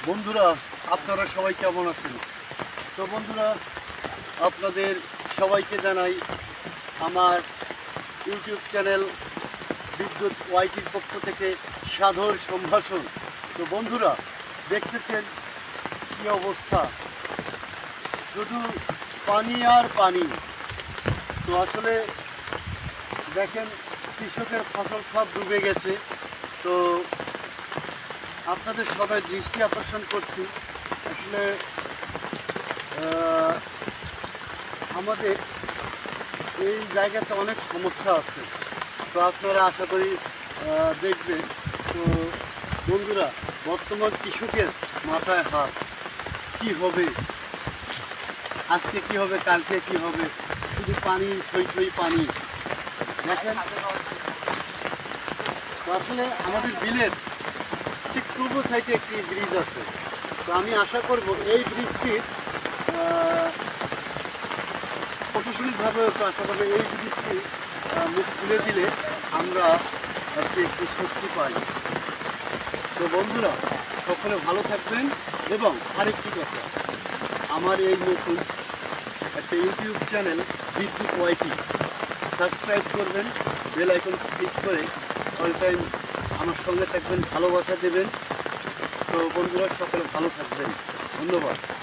বন্ধুরা, আপনারা সবাই কেমন আছেন? তো বন্ধুরা, আপনাদের সবাইকে জানাই আমার ইউটিউব চ্যানেল বিদ্যুৎ ওয়াইটির পক্ষ থেকে সাদর সম্ভাষণ। তো বন্ধুরা, দেখতেছেন কী অবস্থা, শুধু পানি আর পানি। তো আসলে দেখেন, কৃষকের ফসল সব ডুবে গেছে। তো আপনাদের সবাই দৃষ্টি আকর্ষণ করছি, আসলে আমাদের এই জায়গাতে অনেক সমস্যা আছে। তো আপনারা আশা করি দেখবেন। তো বন্ধুরা, বর্তমান কৃষকের মাথায় হাত, কি হবে আজকে, কি হবে কালকে, কি হবে, শুধু পানি, থই থই পানি। দেখেন, তো আসলে আমাদের বিলের ঠিক পূর্ব সাইডে একটি ব্রিজ আছে। তো আমি আশা করব এই ব্রিজটির প্রশাসনিকভাবে আশা করবো এই ব্রিজটি মুখ খুলে দিলে আমরা একটু স্বস্তি পাই। তো বন্ধুরা, সকলে ভালো থাকবেন। এবং আরেকটি কথা, আমার এই নতুন একটা ইউটিউব চ্যানেল বিদ্যুৎ ওয়াইটি, সাবস্ক্রাইব করবেন, বেল আইকন ক্লিক করে অল টাইম আমার সঙ্গে থাকবেন, ভালোবাসা দেবেন। তো বন্ধুরা, সকলে ভালো থাকবেন। ধন্যবাদ।